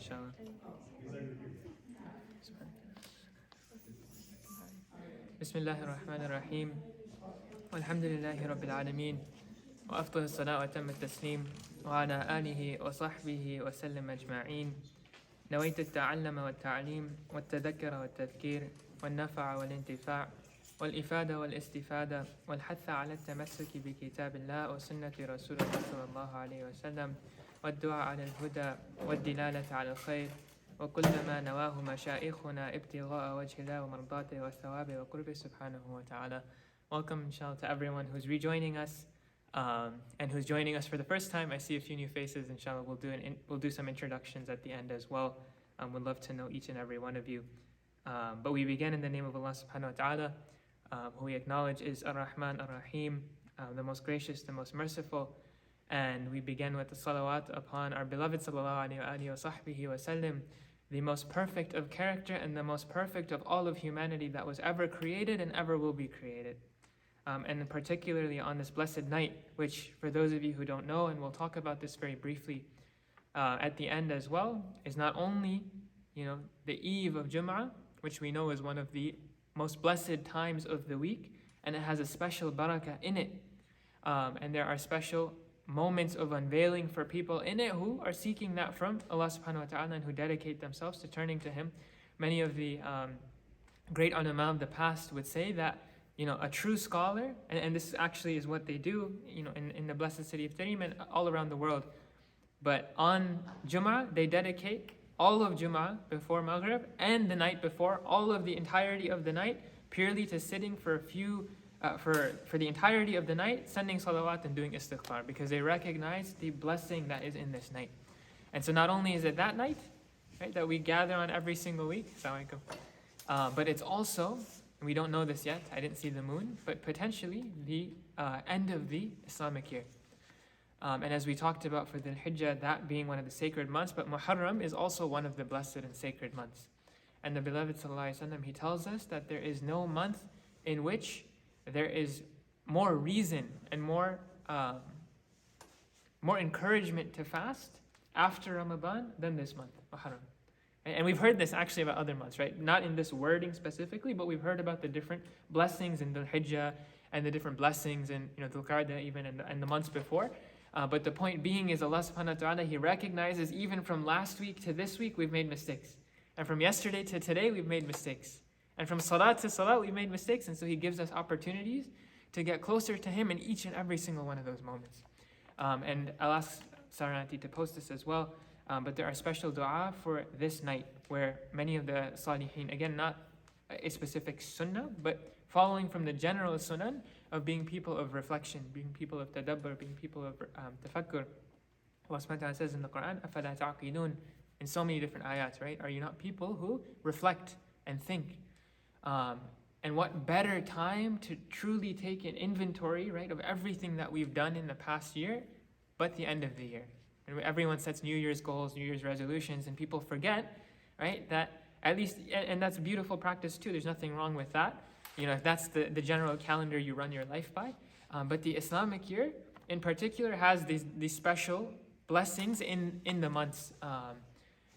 inshallah. Bismillahir Rahmanir Rahim. Walhamdulillahi Rabbil Alameen. وأفضل الصلاة وأتم التسليم وعلى آله وصحبه وسلم أجمعين. نويت التعلم والتعليم والتذكر والتذكير والنفع والانتفاع والإفادة والاستفادة والحث على التمسك بكتاب الله وسنة رسول الله صلى الله عليه وسلم والدعاء على الهدى والدلالة على الخير وكل ما نواه مشايخنا ابتغاء وجه الله ومرضاته والثواب وقربه سبحانه وتعالى. Welcome inshallah to everyone who's rejoining us and who's joining us for the first time. I see a few new faces. Inshallah, we'll do some introductions at the end as well. We'd love to know each and every one of you. But we begin in the name of Allah subhanahu wa ta'ala, who we acknowledge is Ar-Rahman Ar-Rahim, the most gracious, the most merciful. And we begin with the salawat upon our beloved sallallahu alayhi wa sahbihi wa sallim, the most perfect of character and the most perfect of all of humanity that was ever created and ever will be created. And particularly on this blessed night, which for those of you who don't know, and we'll talk about this very briefly at the end as well, is not only, the eve of Jum'ah, which we know is one of the most blessed times of the week, and it has a special barakah in it. And there are special moments of unveiling for people in it who are seeking that from Allah subhanahu wa ta'ala and who dedicate themselves to turning to Him. Many of the great ulama of the past would say that a true scholar, and this actually is what they do, in the blessed city of Tarim and all around the world. But on Jum'ah, they dedicate all of Jum'ah before Maghrib and the night before, all of the entirety of the night, purely to sitting for for the entirety of the night, sending salawat and doing istighfar, because they recognize the blessing that is in this night. And so not only is it that night, right, that we gather on every single week, but it's also, we don't know this yet, I didn't see the moon, but potentially the end of the Islamic year. And as we talked about for the Al-Hijjah, that being one of the sacred months, but Muharram is also one of the blessed and sacred months. And the beloved sallallahu alaihi wasallam, he tells us that there is no month in which there is more reason and more encouragement to fast after Ramadan than this month, Muharram. And we've heard this actually about other months, right? Not in this wording specifically, but we've heard about the different blessings in Dhul Hijjah and the different blessings in Dhul Qa'dah even and the months before. But the point being is Allah subhanahu wa ta'ala, He recognizes even from last week to this week we've made mistakes. And from yesterday to today we've made mistakes. And from salat to salat we've made mistakes. And so He gives us opportunities to get closer to Him in each and every single one of those moments. And I'll ask Saranati to post this as well. But there are special dua for this night where many of the salihin, again, not a specific sunnah, but following from the general sunnah of being people of reflection, being people of tadabbur, being people of tafakkur. Allah subhanahu wa ta'ala says in the Quran, أَفَلَا تَعْقِلُونَ, in so many different ayats, right? Are you not people who reflect and think? And what better time to truly take an inventory, right, of everything that we've done in the past year, but the end of the year. And everyone sets New Year's goals, New Year's resolutions, and people forget, right, that at least, and that's a beautiful practice too, there's nothing wrong with that, if that's the general calendar you run your life by. But the Islamic year, in particular, has these special blessings in the months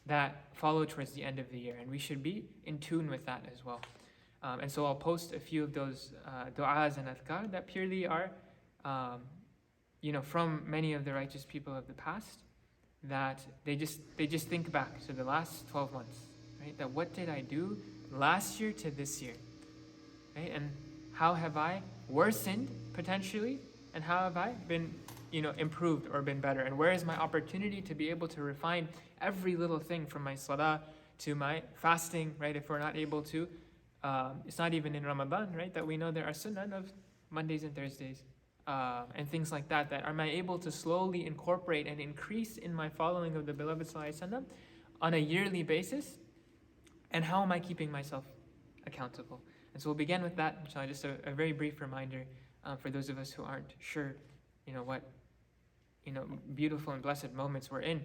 that follow towards the end of the year, and we should be in tune with that as well. And so I'll post a few of those du'as and adhkar that purely are from many of the righteous people of the past, that they just think back to the last 12 months, right? That what did I do last year to this year, right? And how have I worsened potentially, and how have I been, improved or been better? And where is my opportunity to be able to refine every little thing from my salah to my fasting, right? If we're not able to, it's not even in Ramadan, right? That we know there are sunnah of Mondays and Thursdays. And things like that am I able to slowly incorporate and increase in my following of the beloved sallallahu alaihi wasallam on a yearly basis, and how am I keeping myself accountable? And so we'll begin with that, inshallah, just a very brief reminder for those of us who aren't sure, what beautiful and blessed moments we're in.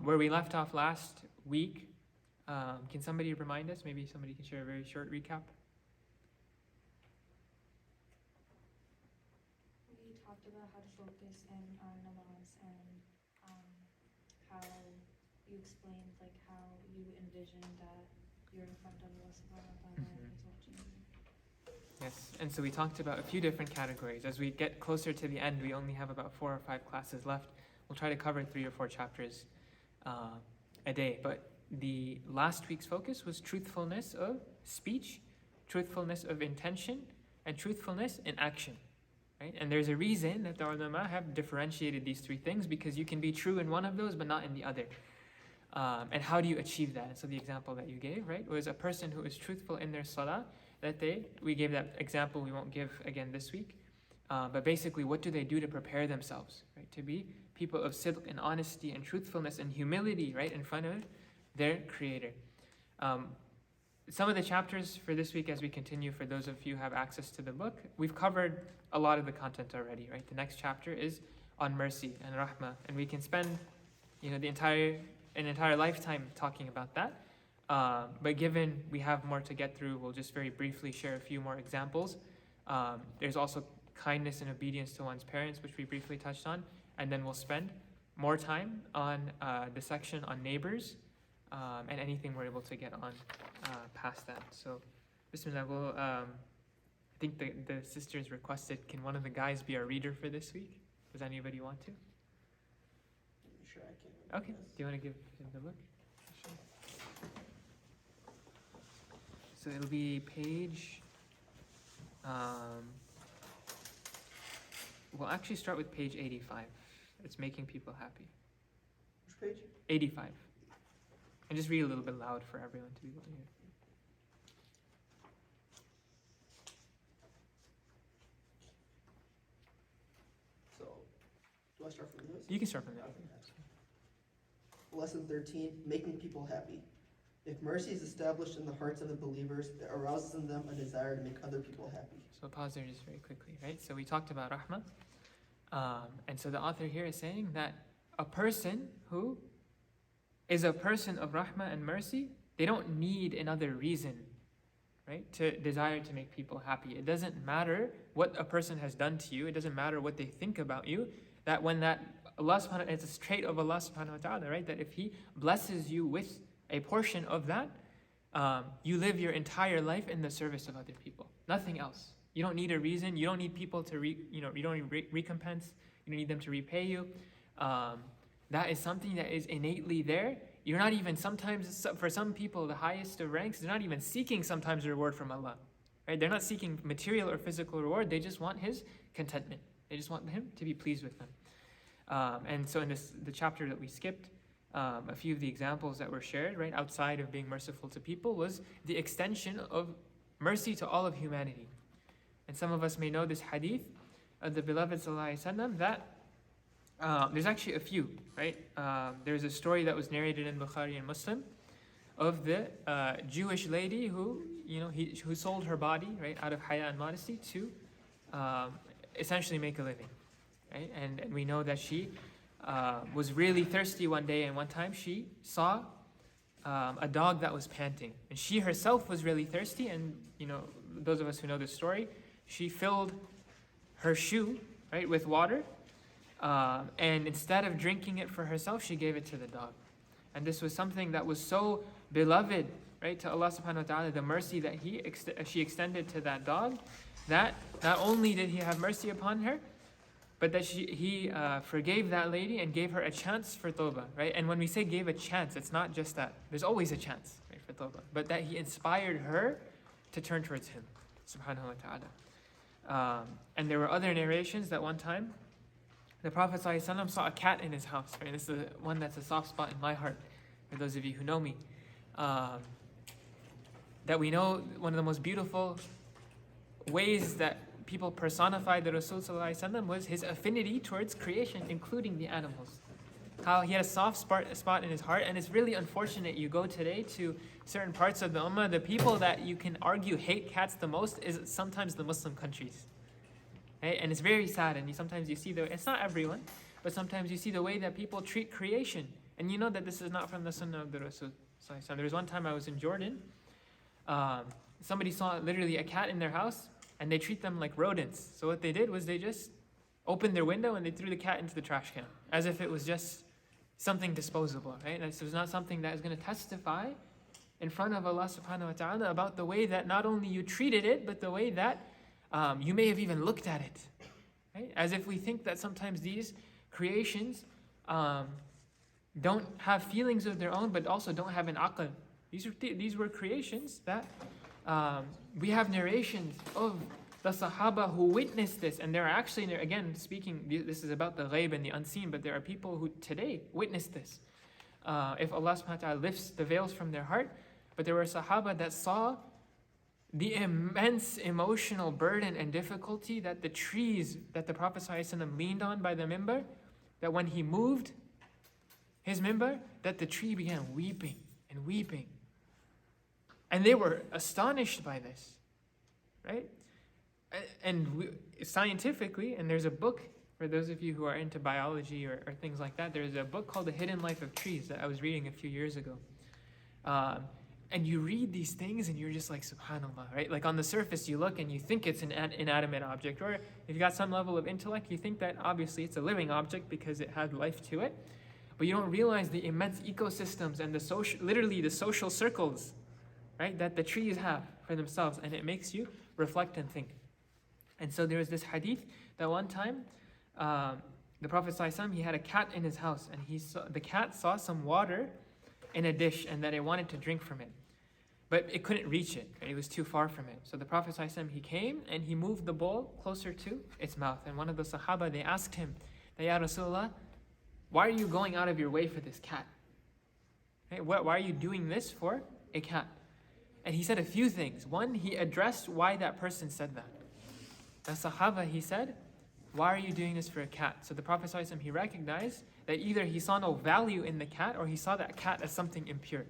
Where we left off last week, can somebody remind us? Maybe somebody can share a very short recap. Talked about how to focus in our namaz and how you explained like how you envision that you're in front of Allah subhanahu wa ta'ala and He's watching you. Yes, and so we talked about a few different categories. As we get closer to the end, we only have about 4 or 5 classes left. We'll try to cover 3 or 4 chapters a day. But the last week's focus was truthfulness of speech, truthfulness of intention, and truthfulness in action. Right? And there's a reason that the ulama have differentiated these 3 things, because you can be true in one of those but not in the other. And how do you achieve that? And so the example that you gave, right, was a person who is truthful in their salah, we gave that example, we won't give again this week. But basically, what do they do to prepare themselves, right, to be people of sidq and honesty and truthfulness and humility, right, in front of their Creator. Some of the chapters for this week, as we continue, for those of you who have access to the book, we've covered a lot of the content already, right? The next chapter is on mercy and rahmah, and we can spend, an entire lifetime talking about that. But given we have more to get through, we'll just very briefly share a few more examples. There's also kindness and obedience to one's parents, which we briefly touched on, and then we'll spend more time on the section on neighbors, and anything we're able to get on past that. So, Bismillah, I think the sisters requested, can one of the guys be our reader for this week? Does anybody want to? Sure, I can. Okay, do you want to give him the book? Sure. So it'll be page, we'll actually start with page 85. It's making people happy. Which page? 85. And just read a little bit loud for everyone to be able to hear. So, do I start from this? You can start from there. Okay. Lesson 13, making people happy. If mercy is established in the hearts of the believers, it arouses in them a desire to make other people happy. So pause there just very quickly, right? So we talked about rahmah. And so the author here is saying that a person who is a person of rahmah and mercy, they don't need another reason, right, to desire to make people happy. It doesn't matter what a person has done to you. It doesn't matter what they think about you. That when that Allah subhanahu wa ta'ala, it's a trait of Allah subhanahu wa ta'ala, right, that if He blesses you with a portion of that, you live your entire life in the service of other people. Nothing else. You don't need a reason. You don't need people to, you don't need recompense. You don't need them to repay you. That is something that is innately there. You're not even sometimes, for some people, the highest of ranks, they're not even seeking sometimes a reward from Allah. Right? They're not seeking material or physical reward. They just want His contentment. They just want Him to be pleased with them. And so in the chapter that we skipped, a few of the examples that were shared, right, outside of being merciful to people, was the extension of mercy to all of humanity. And some of us may know this hadith of the beloved sallallahu alaihi wasallam, that there's actually a few, right? There's a story that was narrated in Bukhari and Muslim of the Jewish lady who, who sold her body, right, out of haya and modesty to essentially make a living, right? And we know that she was really thirsty one day, and one time she saw a dog that was panting, and she herself was really thirsty, and those of us who know this story, she filled her shoe, right, with water, and instead of drinking it for herself, she gave it to the dog. And this was something that was so beloved, right, to Allah subhanahu wa ta'ala, the mercy that she extended to that dog, that not only did He have mercy upon her, but that He forgave that lady and gave her a chance for tawbah, right? And when we say gave a chance, it's not just that. There's always a chance, right, for tawbah. But that He inspired her to turn towards Him, subhanahu wa ta'ala. And there were other narrations that one time, the Prophet ﷺ saw a cat in his house, right? This is one that's a soft spot in my heart, for those of you who know me. That we know one of the most beautiful ways that people personified the Rasul ﷺ was his affinity towards creation, including the animals. How he had a soft spot in his heart, and it's really unfortunate. You go today to certain parts of the ummah, the people that you can argue hate cats the most is sometimes the Muslim countries. Right? And it's very sad, and sometimes you see it's not everyone, but sometimes you see the way that people treat creation. And you know that this is not from the sunnah of the Rasul ﷺ. There was one time I was in Jordan, somebody saw literally a cat in their house, and they treat them like rodents. So what they did was they just opened their window and they threw the cat into the trash can, as if it was just something disposable, right? This was not something that is going to testify in front of Allah subhanahu wa ta'ala about the way that not only you treated it, but the way that you may have even looked at it, right? As if we think that sometimes these creations don't have feelings of their own, but also don't have an aql. These were creations that we have narrations of the Sahaba who witnessed this, and there are actually, again, speaking, this is about the ghaib and the unseen, but there are people who today witness this. If Allah subhanahu wa ta'ala lifts the veils from their heart, but there were Sahaba that saw the immense emotional burden and difficulty that the trees that the Prophet ﷺ leaned on by the mimbar, that when he moved his mimbar, that the tree began weeping and weeping. And they were astonished by this, right? And scientifically, and there's a book, for those of you who are into biology or things like that, there's a book called The Hidden Life of Trees that I was reading a few years ago. And you read these things and you're just like, subhanAllah, right? Like on the surface you look and you think it's an inanimate object, or if you got some level of intellect, you think that obviously it's a living object because it had life to it. But you don't realize the immense ecosystems and literally the social circles, right, that the trees have for themselves, and it makes you reflect and think. And so there was this hadith that one time, the Prophet ﷺ, he had a cat in his house, and the cat saw some water in a dish and that it wanted to drink from it. But it couldn't reach it, right? It was too far from it. So the Prophet ﷺ, he came and he moved the bowl closer to its mouth. And one of the Sahaba, they asked him, Ya Rasulullah, why are you going out of your way for this cat? Right? Why are you doing this for a cat? And he said a few things. One, he addressed why that person said that. The Sahaba, he said, why are you doing this for a cat? So the Prophet ﷺ, he recognized that either he saw no value in the cat or he saw that cat as something impure.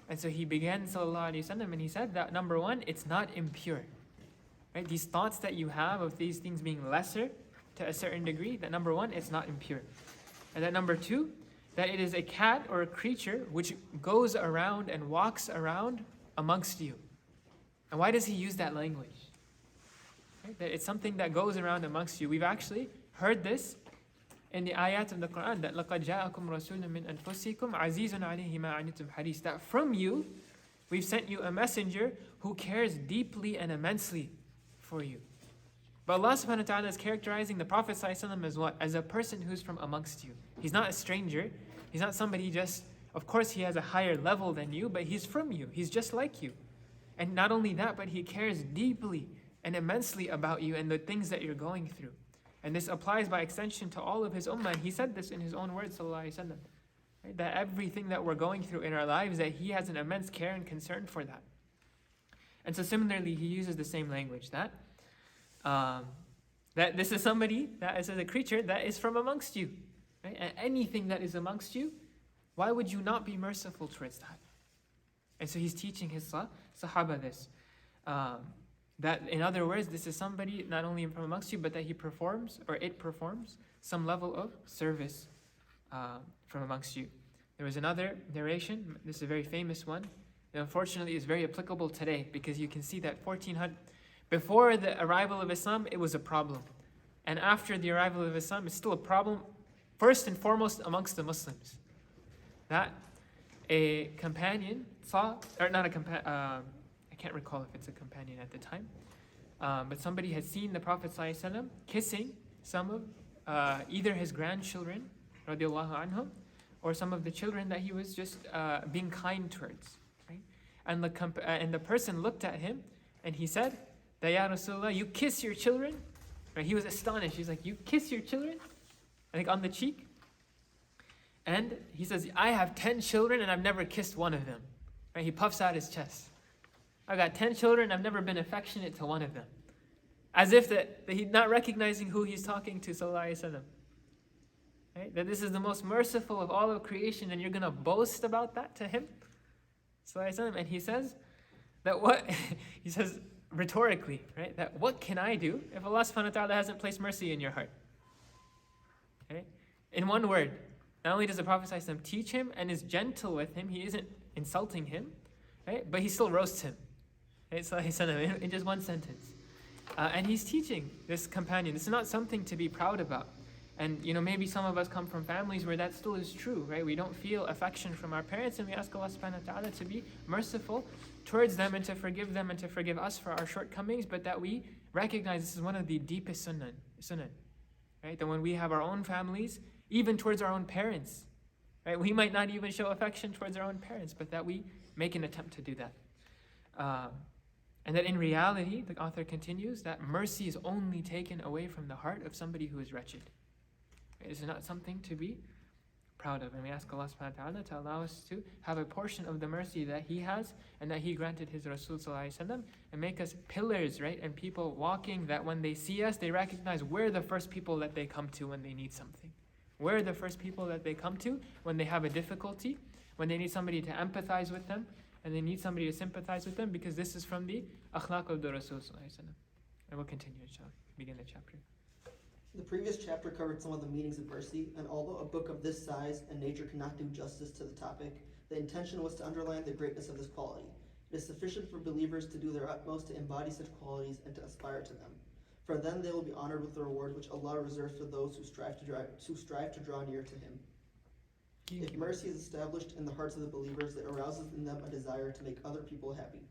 And so he began, sallallahu alaihi wasallam, and he said that number one, it's not impure. Right? These thoughts that you have of these things being lesser to a certain degree, that number one, it's not impure. And that number two, that it is a cat or a creature which goes around and walks around amongst you. And why does he use that language? Right? That it's something that goes around amongst you. We've actually heard this in the ayat of the Quran, that لَقَدْ جَاءَكُمْ رَسُولٌ مِّنْ أَنفُسِكُمْ عَزِيزٌ عَلَيْهِ مَا عَنِتُمْ حَرِيصٌ, that from you, we've sent you a messenger who cares deeply and immensely for you. But Allah subhanahu wa ta'ala is characterizing the Prophet ﷺ as what? As a person who's from amongst you. He's not a stranger. He's not somebody just, of course he has a higher level than you, but he's from you. He's just like you. And not only that, but he cares deeply and immensely about you and the things that you're going through. And this applies by extension to all of his ummah. And he said this in his own words, sallallahu alaihi wasallam, right? That everything that we're going through in our lives, that he has an immense care and concern for that. And so similarly, he uses the same language, that this is somebody that is a creature that is from amongst you. Right? And anything that is amongst you, why would you not be merciful towards that? And so he's teaching his Sahaba this. That, in other words, this is somebody not only from amongst you, but that he performs, or it performs, some level of service from amongst you. There was another narration, this is a very famous one, and unfortunately is very applicable today, because you can see that 1400, before the arrival of Islam, it was a problem. And after the arrival of Islam, it's still a problem, first and foremost amongst the Muslims. That a companion saw, or not a companion, I can't recall if it's a companion at the time, but somebody had seen the Prophet ﷺ kissing some of either his grandchildren, radiallahu anhum, or some of the children that he was just being kind towards. Right? And the person looked at him and he said, Ya Rasulullah, you kiss your children? Right? He was astonished. He's like, you kiss your children? Like on the cheek? And he says, I have 10 children and I've never kissed one of them. Right? He puffs out his chest. I've got 10 children, I've never been affectionate to one of them. As if that he's not recognizing who he's talking to, sallallahu alaihi wasallam. Right? That this is the most merciful of all of creation, and you're going to boast about that to him? Sallallahu alaihi wasallam. And he says that what, he says rhetorically, right? That what can I do if Allah subhanahu wa ta'ala hasn't placed mercy in your heart? Okay? In one word, not only does the Prophet sallallahu alaihi wasallam teach him and is gentle with him, he isn't insulting him, right? But he still roasts him. Right? So he said in just one sentence. And he's teaching this companion. This is not something to be proud about. And maybe some of us come from families where that still is true, right? We don't feel affection from our parents, and we ask Allah subhanahu wa ta'ala to be merciful towards them and to forgive them and to forgive us for our shortcomings, but that we recognize this is one of the deepest sunnah, right? That when we have our own families, even towards our own parents, right? We might not even show affection towards our own parents, but that we make an attempt to do that. And that in reality, the author continues, that mercy is only taken away from the heart of somebody who is wretched. It is not something to be proud of. And we ask Allah subhanahu wa ta'ala to allow us to have a portion of the mercy that He has and that He granted His Rasul sallallahu alaihi wasallam, and make us pillars, right? And people walking that when they see us, they recognize we're the first people that they come to when they need something. We're the first people that they come to when they have a difficulty, when they need somebody to empathize with them, and they need somebody to sympathize with them, because this is from the akhlaq of the Rasul sallallahu alaihi wasallam. And we'll continue, inshallah. Begin the chapter. The previous chapter covered some of the meanings of mercy, and although a book of this size and nature cannot do justice to the topic, the intention was to underline the greatness of this quality. It is sufficient for believers to do their utmost to embody such qualities and to aspire to them. For then they will be honored with the reward which Allah reserves for those who strive to draw near to Him. If mercy is established in the hearts of the believers, it arouses in them a desire to make other people happy.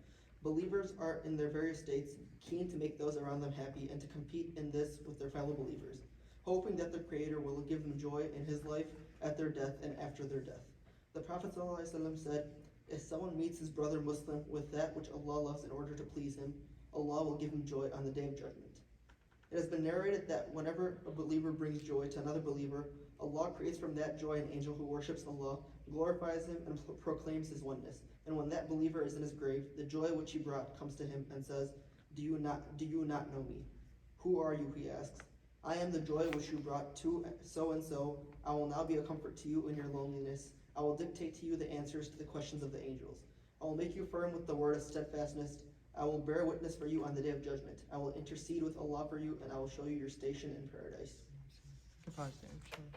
Believers are, in their various states, keen to make those around them happy and to compete in this with their fellow believers, hoping that their Creator will give them joy in His life, at their death, and after their death. The Prophet ﷺ said, if someone meets his brother Muslim with that which Allah loves in order to please him, Allah will give him joy on the Day of Judgment. It has been narrated that whenever a believer brings joy to another believer, Allah creates from that joy an angel who worships Allah, glorifies Him, and proclaims His oneness. And when that believer is in his grave, the joy which he brought comes to him and says, Do you not know me? Who are you? He asks. I am the joy which you brought to so and so. I will now be a comfort to you in your loneliness. I will dictate to you the answers to the questions of the angels. I will make you firm with the word of steadfastness. I will bear witness for you on the Day of Judgment. I will intercede with Allah for you, and I will show you your station in paradise. Pause there, inshallah.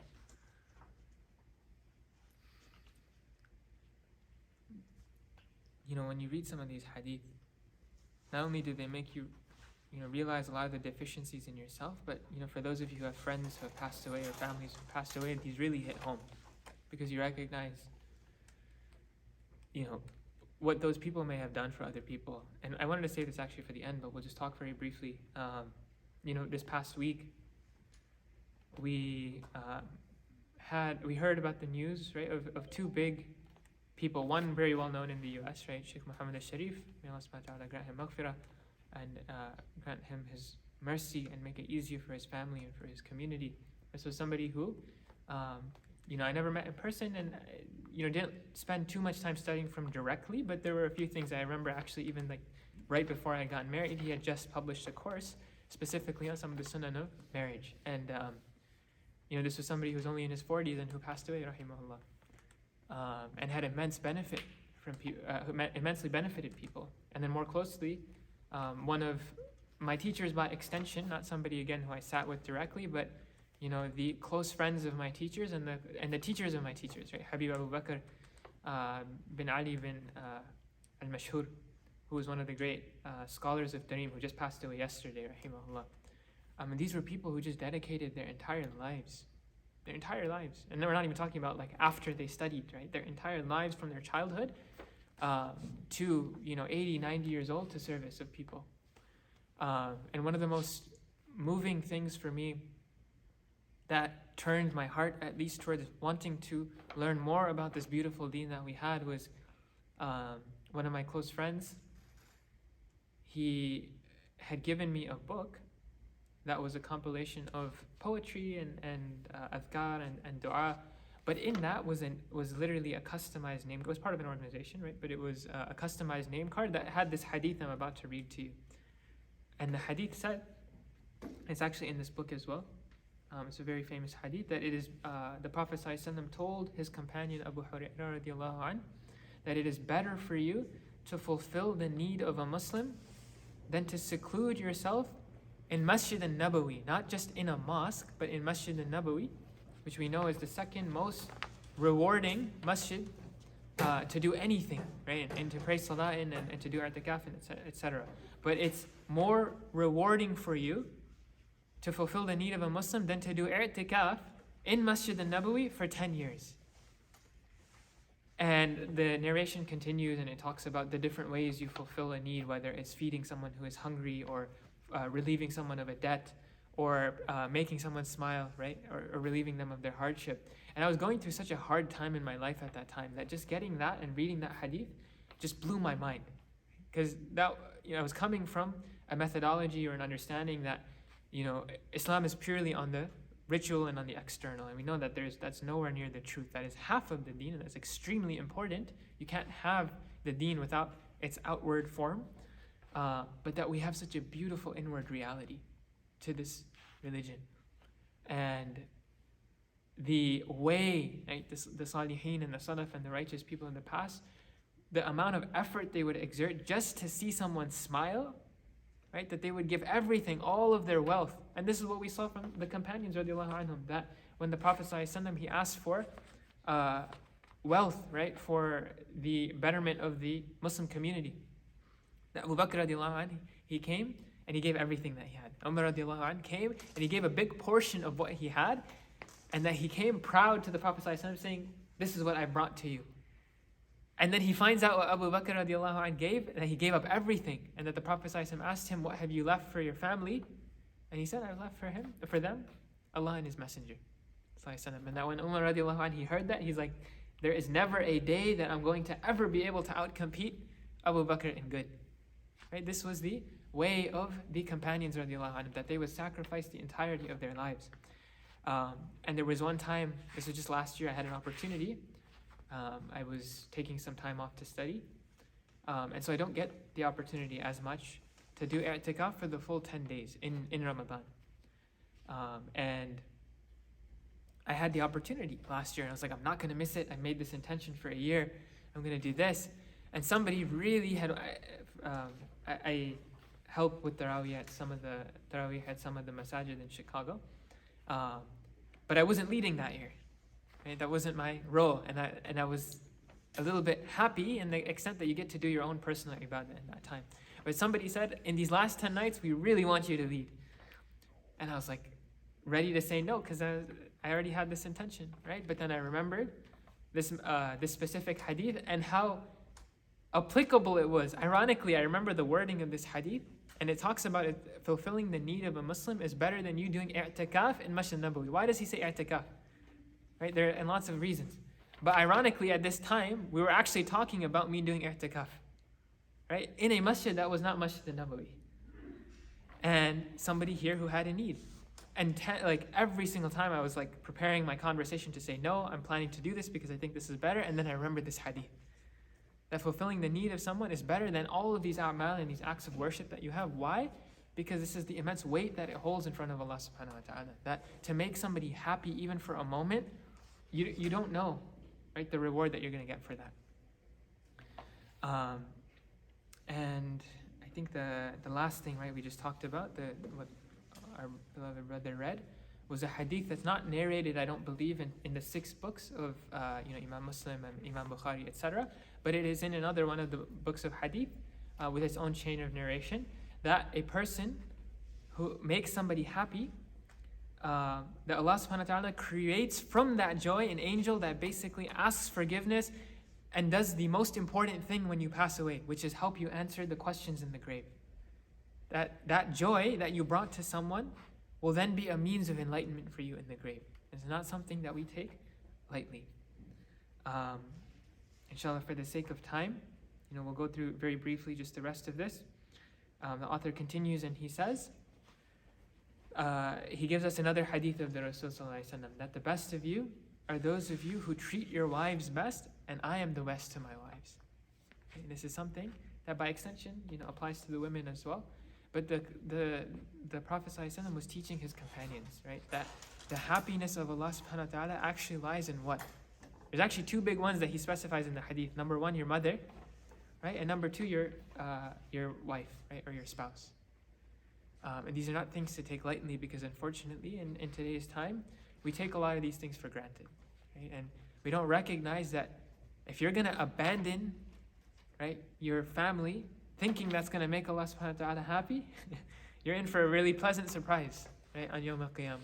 When you read some of these hadith, not only do they make you, realize a lot of the deficiencies in yourself, but, for those of you who have friends who have passed away or families who have passed away, these really hit home, because you recognize, what those people may have done for other people. And I wanted to say this actually for the end, but we'll just talk very briefly. This past week, we heard about the news, right, of two big people, one very well known in the US, right, Sheikh Muhammad al-Sharif, may Allah subhanahu wa ta'ala grant him maghfirah and grant him his mercy and make it easier for his family and for his community. This was somebody who, I never met in person and, didn't spend too much time studying from directly, but there were a few things I remember actually even like right before I got married, he had just published a course specifically on some of the sunnah of marriage. And, this was somebody who was only in his 40s and who passed away, rahimahullah. And had immense benefit from immensely benefited people. And then more closely, one of my teachers by extension, not somebody again who I sat with directly, but the close friends of my teachers and the teachers of my teachers, right? Habib Abu Bakr bin Ali bin al-Mashhur, who was one of the great scholars of Tarim, who just passed away yesterday, rahimahullah. And these were people who just dedicated their entire lives. And then we're not even talking about like after they studied, right? Their entire lives from their childhood to 80, 90 years old to service of people. And one of the most moving things for me that turned my heart at least towards wanting to learn more about this beautiful deen that we had was one of my close friends. He had given me a book that was a compilation of poetry and adhkar and dua, but in that was literally a customized name. It was part of an organization, right? But it was a customized name card that had this hadith I'm about to read to you. And the hadith said, it's actually in this book as well. It's a very famous hadith that it is the Prophet ﷺ told his companion Abu Hurairah radiallahu anh, that it is better for you to fulfill the need of a Muslim than to seclude yourself in Masjid al-Nabawi, not just in a mosque, but in Masjid al-Nabawi, which we know is the second most rewarding masjid to do anything, right? And to pray salah in and to do i'tikaf, etc. But it's more rewarding for you to fulfill the need of a Muslim than to do i'tikaf in Masjid al-Nabawi for 10 years. And the narration continues and it talks about the different ways you fulfill a need, whether it's feeding someone who is hungry or relieving someone of a debt or making someone smile, right? Or relieving them of their hardship. And I was going through such a hard time in my life at that time that just getting that and reading that hadith just blew my mind. Because that, I was coming from a methodology or an understanding that, Islam is purely on the ritual and on the external. And we know that that's nowhere near the truth. That is half of the deen, and that's extremely important. You can't have the deen without its outward form. But that we have such a beautiful inward reality to this religion. And the way, right, the Salihin and the Salaf and the righteous people in the past, the amount of effort they would exert just to see someone smile, right, that they would give everything, all of their wealth. And this is what we saw from the companions, radiallahu anhum, that when the Prophet ﷺ, he asked for wealth, right, for the betterment of the Muslim community. That Abu Bakr radiallahu anhu, he came and he gave everything that he had. Umar radiallahu anhu came and he gave a big portion of what he had, and that he came proud to the Prophet ﷺ saying, this is what I brought to you. And then he finds out what Abu Bakr radiallahu anhu gave, that he gave up everything, and that the Prophet ﷺ asked him, what have you left for your family? And he said, I left for them, Allah and His Messenger. And that when Umar radiallahu anhu, he heard that, he's like, there is never a day that I'm going to ever be able to outcompete Abu Bakr in good. Right? This was the way of the companions radiallahu anhu, that they would sacrifice the entirety of their lives. And there was one time, this was just last year, I had an opportunity. I was taking some time off to study. And so I don't get the opportunity as much to do i'tikaf for the full 10 days in Ramadan. And I had the opportunity last year, and I was like, I'm not going to miss it. I made this intention for a year. I'm going to do this. And somebody really had, I helped with Tarawih at some of the masajid in Chicago. But I wasn't leading that year. Right? That wasn't my role. And I was a little bit happy in the extent that you get to do your own personal ibadah in that time. But somebody said, in these last 10 nights, we really want you to lead. And I was like, ready to say no, because I already had this intention, right? But then I remembered this specific hadith and how applicable it was. Ironically, I remember the wording of this hadith, and it talks about it, fulfilling the need of a Muslim is better than you doing i'tikaf in Masjid al-Nabawi. Why does he say i'tikaf? Right? There are lots of reasons. But ironically, at this time, we were actually talking about me doing i'tikaf, right? In a masjid that was not Masjid al-Nabawi. And somebody here who had a need. And every single time I was like preparing my conversation to say, no, I'm planning to do this because I think this is better. And then I remembered this hadith. That fulfilling the need of someone is better than all of these a'mal and these acts of worship that you have. Why? Because this is the immense weight that it holds in front of Allah subhanahu wa ta'ala. That to make somebody happy even for a moment, you don't know, right, the reward that you're going to get for that. And I think the last thing, right, we just talked about, what our beloved brother read, was a hadith that's not narrated, I don't believe, in the 6 books of Imam Muslim and Imam Bukhari, etc. But it is in another one of the books of hadith with its own chain of narration, that a person who makes somebody happy, that Allah subhanahu wa ta'ala creates from that joy an angel that basically asks forgiveness and does the most important thing when you pass away, which is help you answer the questions in the grave. That joy that you brought to someone will then be a means of enlightenment for you in the grave. It's not something that we take lightly. Inshallah, for the sake of time, we'll go through very briefly just the rest of this. The author continues and he says, he gives us another hadith of the Rasul sallallahu alaihi wasallam, that the best of you are those of you who treat your wives best, and I am the best to my wives. Okay, this is something that by extension, applies to the women as well. But the Prophet sallallahu alaihi wasallam was teaching his companions, right, that the happiness of Allah subhanahu wa ta'ala actually lies in what? There's actually 2 big ones that he specifies in the hadith. Number 1, your mother, right? And number 2, your wife, right? Or your spouse. And these are not things to take lightly, because unfortunately in today's time, we take a lot of these things for granted, right? And we don't recognize that if you're going to abandon, right, your family, thinking that's going to make Allah subhanahu wa ta'ala happy, you're in for a really pleasant surprise, right, on Yawm al-Qiyamah.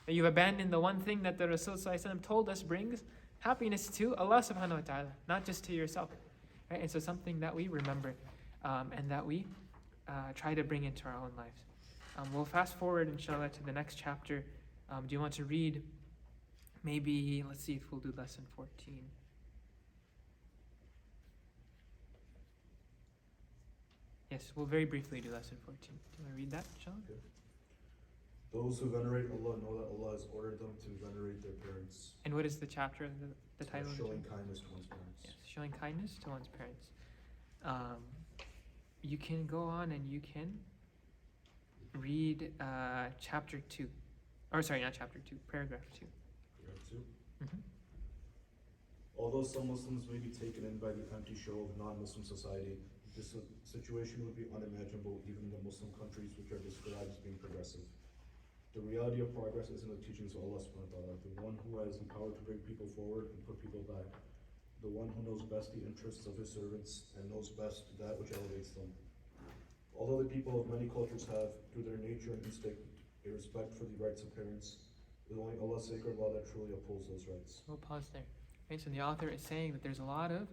That you've abandoned the one thing that the Rasul sallallahu alaihi wasallam told us brings happiness to Allah subhanahu wa ta'ala, not just to yourself. Right? And so something that we remember and that we try to bring into our own lives. We'll fast forward, inshallah, to the next chapter. Do you want to read maybe, let's see if we'll do lesson 14. Yes, we'll very briefly do lesson 14. Do you want to read that, inshallah? Okay. Those who venerate Allah know that Allah has ordered them to venerate their parents. And what is the chapter, the title of the Showing chapter? kindness to one's parents. Yes, showing kindness to one's parents. You can go on and you can read chapter 2. Or sorry, not chapter 2, paragraph 2. Paragraph 2. Mm-hmm. Although some Muslims may be taken in by the empty show of non-Muslim society, this situation would be unimaginable even in the Muslim countries which are described as being progressive. The reality of progress is in the teachings of Allah subhanahu wa ta'ala, the one who has the power to bring people forward and put people back, the one who knows best the interests of his servants and knows best that which elevates them. Although the people of many cultures have, through their nature and instinct, a respect for the rights of parents, it is only Allah's sacred law that truly upholds those rights. We'll pause there. Okay, so the author is saying that there's a lot of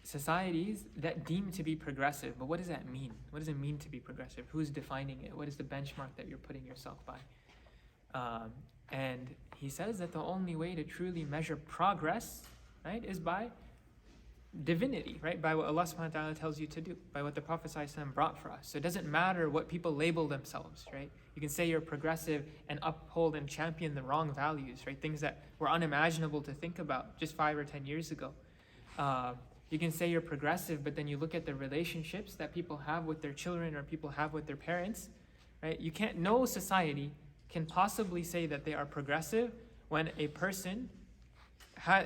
societies that deem to be progressive, but what does that mean? What does it mean to be progressive? Who's defining it? What is the benchmark that you're putting yourself by? And he says that the only way to truly measure progress, right, is by divinity, right, by what Allah subhanahu wa ta'ala tells you to do, by what the Prophet sallallahu alaihi wasallam brought for us. So it doesn't matter what people label themselves, right? You can say you're progressive and uphold and champion the wrong values, right? Things that were unimaginable to think about just 5 or 10 years ago. You can say you're progressive, but then you look at the relationships that people have with their children or people have with their parents, right? You can't, no society can possibly say that they are progressive when a person,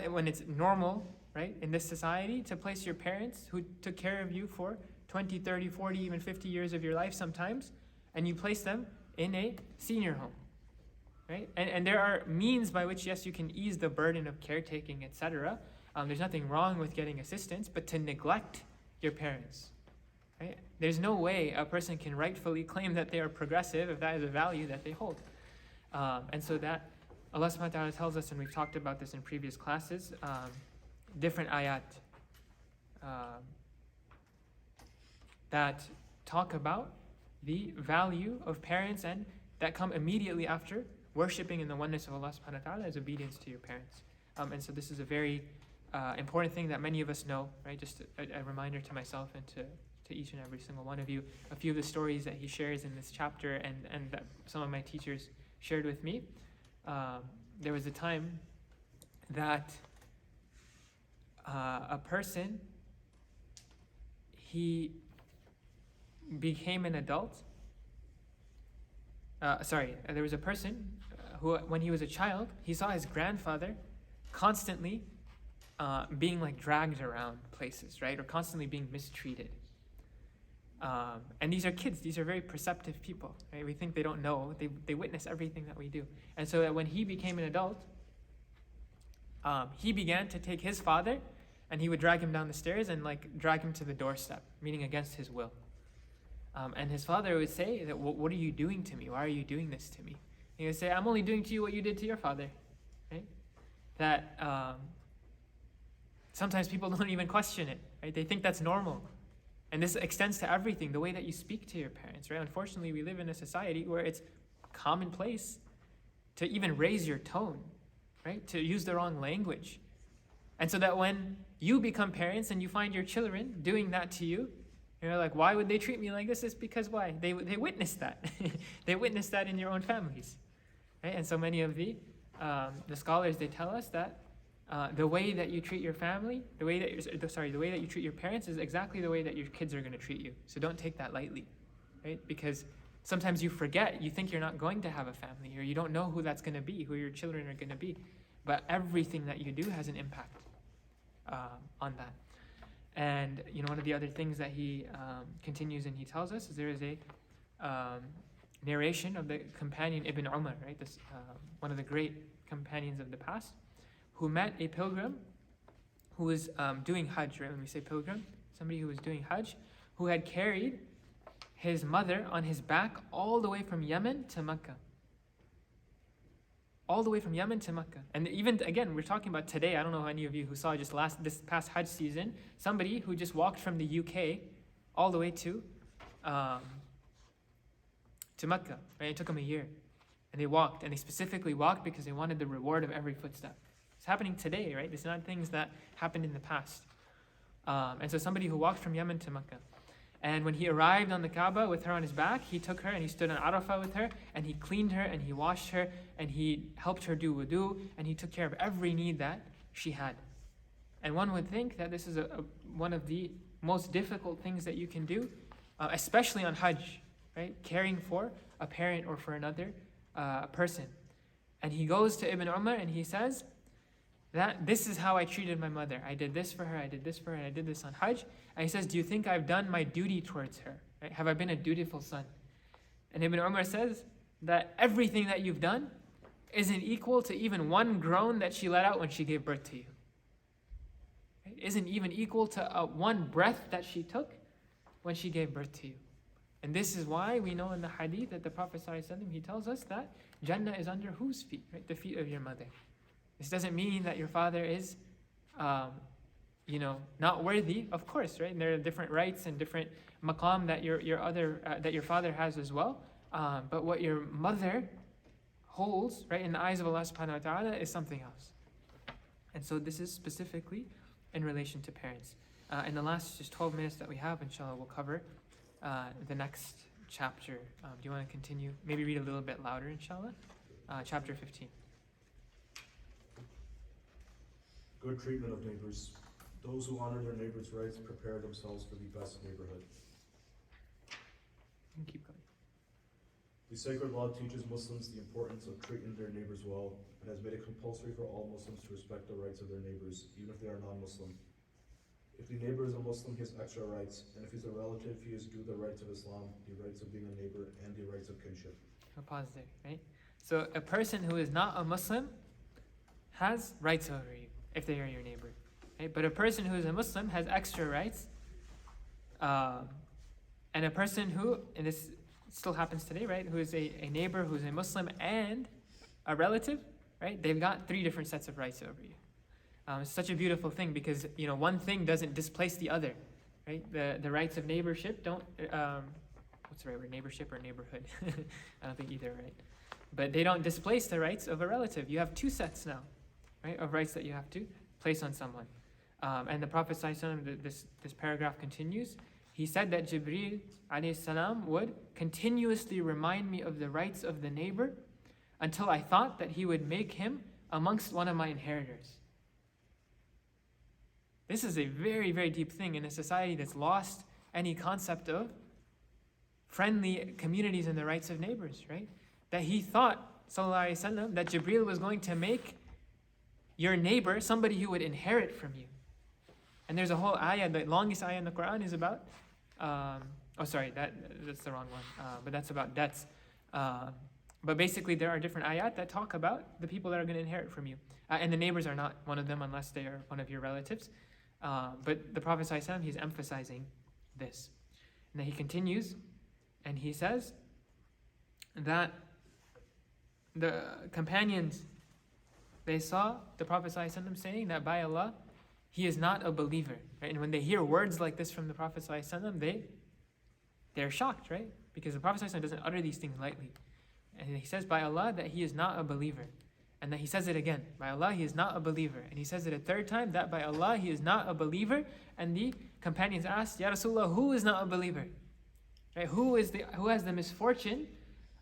when it's normal, right, in this society to place your parents who took care of you for 20, 30, 40, even 50 years of your life sometimes, and you place them in a senior home, right? And there are means by which, yes, you can ease the burden of caretaking, etc. There's nothing wrong with getting assistance, but to neglect your parents, right? There's no way a person can rightfully claim that they are progressive if that is a value that they hold. And so that Allah subhanahu wa ta'ala tells us, and we've talked about this in previous classes, different ayat that talk about the value of parents and that come immediately after worshipping in the oneness of Allah subhanahu wa ta'ala as obedience to your parents. And so this is a very important thing that many of us know, right? Just a reminder to myself and to each and every single one of you. A few of the stories that he shares in this chapter and that some of my teachers shared with me. There was a time that a person, he became an adult. There was a person who, when he was a child, he saw his grandfather constantly being like dragged around places, right? Or constantly being mistreated. And these are kids, these are very perceptive people, right? We think they don't know, they witness everything that we do. And so that when he became an adult, he began to take his father and he would drag him down the stairs and like drag him to the doorstep, meaning against his will. And his father would say that, what are you doing to me? Why are you doing this to me? He would say, I'm only doing to you what you did to your father, right? That sometimes people don't even question it, right? They think that's normal. And this extends to everything, the way that you speak to your parents, right? Unfortunately, we live in a society where it's commonplace to even raise your tone, right? To use the wrong language. And so that when you become parents and you find your children doing that to you, you're like, why would they treat me like this? It's because why? They witnessed that. They witnessed that in your own families, right? And so many of the scholars, they tell us that the way that you treat your family, the way that you treat your parents is exactly the way that your kids are going to treat you. So don't take that lightly, right? Because sometimes you forget, you think you're not going to have a family, or you don't know who that's going to be, who your children are going to be. But everything that you do has an impact on that. And one of the other things that he continues and he tells us is there is a narration of the companion Ibn Umar, right? This one of the great companions of the past, who met a pilgrim who was doing Hajj, right? When we say pilgrim, somebody who was doing Hajj, who had carried his mother on his back all the way from Yemen to Mecca. all the way from Yemen to Mecca. And even, again, we're talking about today. I don't know any of you who saw just this past Hajj season, somebody who just walked from the UK all the way to Mecca, right? It took them a year. And they walked, and they specifically walked because they wanted the reward of every footstep. It's happening today, right? It's not things that happened in the past. And so somebody who walked from Yemen to Mecca. And when he arrived on the Kaaba with her on his back, he took her and he stood on Arafah with her, and he cleaned her and he washed her and he helped her do wudu, and he took care of every need that she had. And one would think that this is one of the most difficult things that you can do, especially on Hajj, right? Caring for a parent or for another person. And he goes to Ibn Umar and he says that this is how I treated my mother. I did this for her, I did this for her, and I did this on Hajj. And he says, do you think I've done my duty towards her? Right? Have I been a dutiful son? And Ibn Umar says that everything that you've done isn't equal to even one groan that she let out when she gave birth to you. Right? Isn't even equal to one breath that she took when she gave birth to you. And this is why we know in the hadith that the Prophet ﷺ, he tells us that Jannah is under whose feet? Right? The feet of your mother. This doesn't mean that your father is, not worthy, of course, right? And there are different rights and different maqam that your father has as well. But what your mother holds, right, in the eyes of Allah subhanahu wa ta'ala is something else. And so this is specifically in relation to parents. In the last just 12 minutes that we have, inshallah, we'll cover the next chapter. Do you want to continue? Maybe read a little bit louder, inshallah. Chapter 15. Good treatment of neighbors. Those who honor their neighbors' rights prepare themselves for the best neighborhood. And keep going. The sacred law teaches Muslims the importance of treating their neighbors well and has made it compulsory for all Muslims to respect the rights of their neighbors, even if they are non-Muslim. If the neighbor is a Muslim, he has extra rights, and if he's a relative, he is due the rights of Islam, the rights of being a neighbor, and the rights of kinship. I'll pause there, right? So a person who is not a Muslim has rights over you if they are your neighbor, right? But a person who is a Muslim has extra rights, and a person who, and this still happens today, right, who is a neighbor who is a Muslim and a relative, right, they've got 3 different sets of rights over you. It's such a beautiful thing because, one thing doesn't displace the other, right? The rights of neighborship don't, what's the right word, neighborship or neighborhood? I don't think either, right? But they don't displace the rights of a relative. You have 2 sets now, right, of rights that you have to place on someone. And the Prophet ﷺ, this paragraph continues. He said that Jibreel alayhi salam would continuously remind me of the rights of the neighbor until I thought that he would make him amongst one of my inheritors. This is a very, very deep thing in a society that's lost any concept of friendly communities and the rights of neighbors, right? That he thought, sallallahu alaihi wasallam, that Jibreel was going to make your neighbor somebody who would inherit from you. And there's a whole ayah, the longest ayah in the Quran is about, that's the wrong one, but that's about debts. But basically there are different ayat that talk about the people that are going to inherit from you. And the neighbors are not one of them unless they are one of your relatives. But the Prophet ﷺ, he's emphasizing this. And then he continues, and he says that the companions, they saw the Prophet ﷺ saying that by Allah, he is not a believer. Right? And when they hear words like this from the Prophet ﷺ, they're shocked, right? Because the Prophet ﷺ doesn't utter these things lightly. And he says by Allah that he is not a believer. And then he says it again, by Allah he is not a believer. And he says it a 3rd time, that by Allah he is not a believer. And the companions asked, Ya Rasulullah, who is not a believer? Right? Who has the misfortune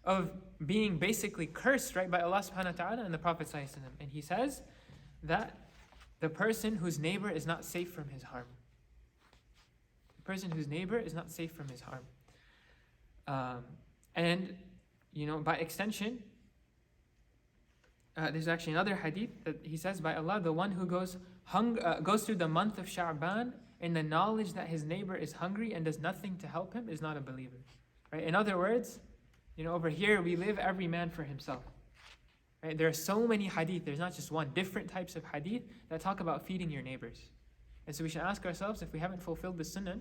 of being basically cursed, right, by Allah subhanahu wa ta'ala and the Prophet ﷺ? And he says that the person whose neighbor is not safe from his harm. The person whose neighbor is not safe from his harm. And by extension, there's actually another hadith that he says, by Allah, the one who goes through the month of Sha'ban in the knowledge that his neighbor is hungry and does nothing to help him is not a believer. Right? In other words, over here we live every man for himself. Right? There are so many hadith, there's not just one, different types of hadith that talk about feeding your neighbors. And so we should ask ourselves, if we haven't fulfilled the sunnah,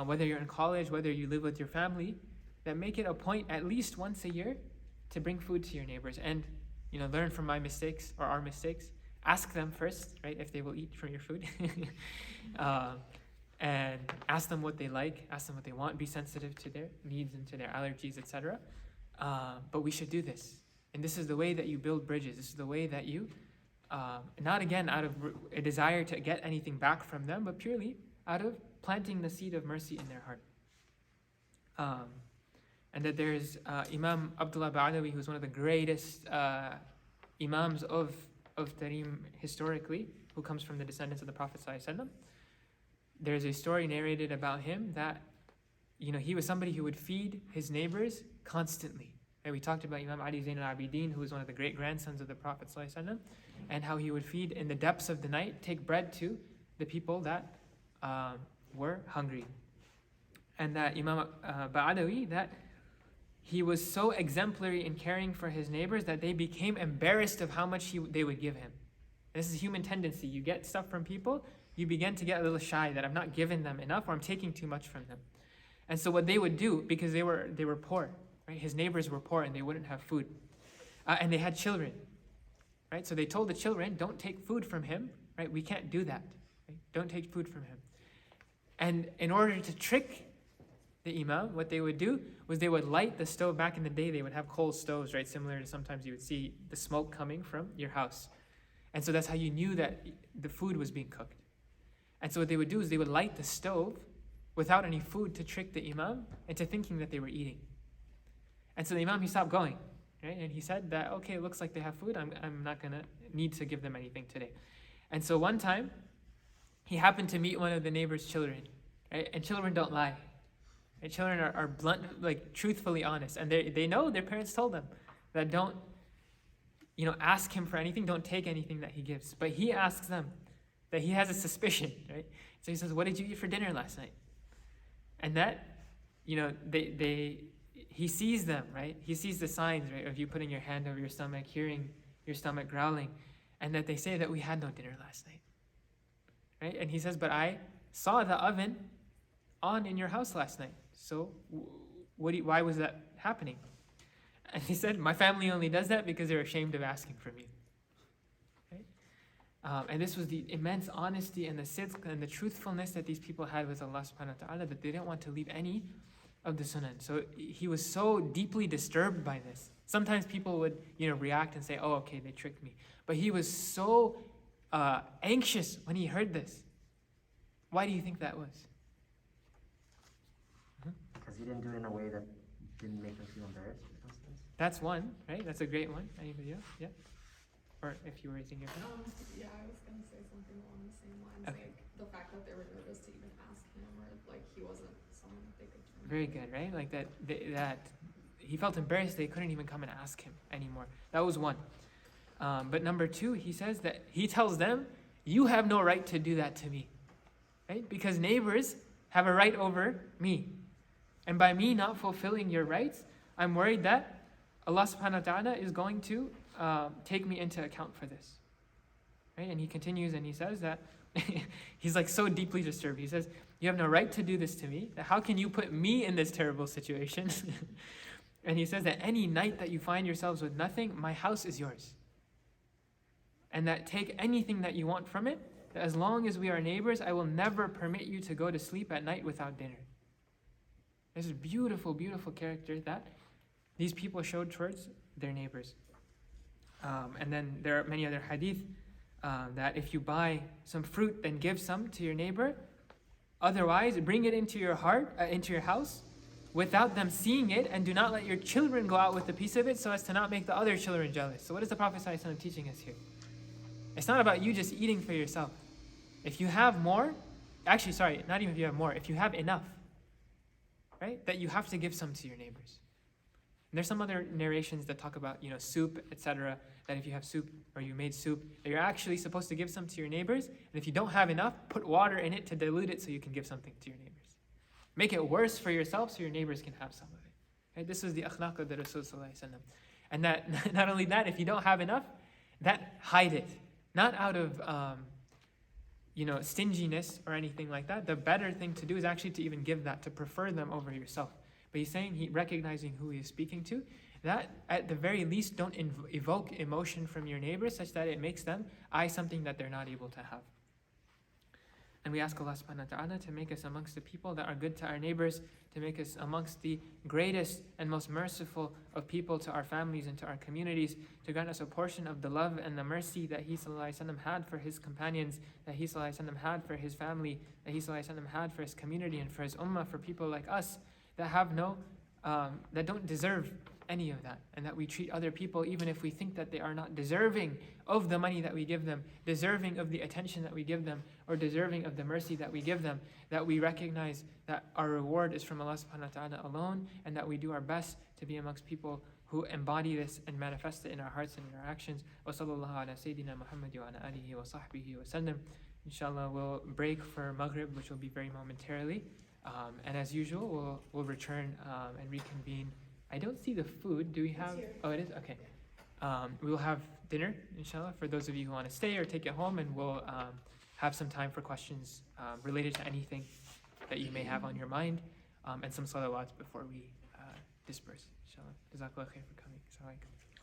whether you're in college, whether you live with your family, that make it a point at least once a year to bring food to your neighbors. And learn from my mistakes or our mistakes. Ask them first, right, if they will eat from your food. And ask them what they like, ask them what they want, be sensitive to their needs and to their allergies, etc. But we should do this. And this is the way that you build bridges. This is the way that you, not again out of a desire to get anything back from them, but purely out of planting the seed of mercy in their heart. And that there's Imam Abdullah Ba'alawi, who's one of the greatest Imams of Tarim historically, who comes from the descendants of the Prophet ﷺ. There's a story narrated about him that, he was somebody who would feed his neighbors constantly. And we talked about Imam Ali Zain al-Abidin, who was one of the great grandsons of the Prophet ﷺ, and how he would feed in the depths of the night, take bread to the people that were hungry. And that Imam Ba'alawi, that he was so exemplary in caring for his neighbors that they became embarrassed of how much they would give him. And this is a human tendency. You get stuff from people, you begin to get a little shy that I'm not giving them enough or I'm taking too much from them. And so what they would do, because they were poor, right? His neighbors were poor and they wouldn't have food. And they had children, right? So they told the children, don't take food from him, right? We can't do that, right? Don't take food from him. And in order to trick the imam, what they would do was they would light the stove. Back in the day, they would have coal stoves, right? Similar to sometimes you would see the smoke coming from your house. And so that's how you knew that the food was being cooked. And so what they would do is they would light the stove without any food to trick the imam into thinking that they were eating. And so the imam, he stopped going, right? And he said that, okay, it looks like they have food. I'm not going to need to give them anything today. And so one time, he happened to meet one of the neighbor's children, right? And children don't lie. And children are blunt, like truthfully honest. And they know their parents told them that don't, ask him for anything, don't take anything that he gives. But he asks them that he has a suspicion, right? So he says, what did you eat for dinner last night? And that, he sees them, right? He sees the signs, right, of you putting your hand over your stomach, hearing your stomach growling, and that they say that we had no dinner last night, right? And he says, but I saw the oven on in your house last night. So why was that happening? And he said, my family only does that because they're ashamed of asking from you. Right? And this was the immense honesty and the sidq and the truthfulness that these people had with Allah subhanahu wa ta'ala, that they didn't want to leave any of the sunan. So he was so deeply disturbed by this. Sometimes people would, react and say, oh, okay, they tricked me. But he was so anxious when he heard this. Why do you think that was? Because he didn't do it in a way that didn't make him feel embarrassed or something. That's one, right? That's a great one. Anybody else? Yeah? Or if you were raising your hand? Yeah, I was gonna say something along the same lines, Okay. like the fact that they were nervous to even ask him, or like he wasn't someone that they could turn. Very good, right? Like that he felt embarrassed they couldn't even come and ask him anymore. That was one. But number two, he says that he tells them, you have no right to do that to me, right? Because neighbors have a right over me. And by me not fulfilling your rights, I'm worried that Allah subhanahu wa ta'ala is going to take me into account for this. Right? And he continues and he says that, he's like so deeply disturbed. He says, you have no right to do this to me. How can you put me in this terrible situation? And he says that any night that you find yourselves with nothing, my house is yours. And that take anything that you want from it, that as long as we are neighbors, I will never permit you to go to sleep at night without dinner. This is beautiful, beautiful character that these people showed towards their neighbors. And then there are many other hadith that if you buy some fruit, then give some to your neighbor. Otherwise, bring it into your into your house, without them seeing it, and do not let your children go out with a piece of it so as to not make the other children jealous. So what is the Prophet ﷺ teaching us here? It's not about you just eating for yourself. If you have more, actually, sorry, not even if you have more, if you have enough, right, that you have to give some to your neighbors. And there's some other narrations that talk about, soup, etc., that if you have soup or you made soup, that you're actually supposed to give some to your neighbors. And if you don't have enough, put water in it to dilute it so you can give something to your neighbors. Make it worse for yourself so your neighbors can have some of it. Right? This was the akhlaq of the Rasul sallallahu alaihi wasallam. And that, not only that, if you don't have enough, that hide it. Not out of, stinginess or anything like that. The better thing to do is actually to even give that, to prefer them over yourself. But he's saying, recognizing who he is speaking to, that at the very least don't evoke emotion from your neighbors such that it makes them eye something that they're not able to have. And we ask Allah subhanahu wa ta'ala to make us amongst the people that are good to our neighbors, to make us amongst the greatest and most merciful of people to our families and to our communities, to grant us a portion of the love and the mercy that He ﷺ had for His companions, that He ﷺ had for His family, that He ﷺ had for His community and for His ummah, for people like us that have that don't deserve any of that, and that we treat other people, even if we think that they are not deserving of the money that we give them, deserving of the attention that we give them, or deserving of the mercy that we give them, that we recognize that our reward is from Allah subhanahu wa ta'ala alone, and that we do our best to be amongst people who embody this and manifest it in our hearts and in our actions. Wa sallallahu ala Sayyidina Muhammad wa ala alihi wa sahbihi wa sallam. Inshallah, we'll break for Maghrib, which will be very momentarily. And as usual, we'll return and reconvene. I don't see the food. Do we have? Oh, it is? Okay. We'll have dinner, inshallah, for those of you who want to stay or take it home, and we'll have some time for questions related to anything that you may have on your mind, and some salawats before we disperse, inshallah. Jazakallah khair for coming. Assalamu alaikum.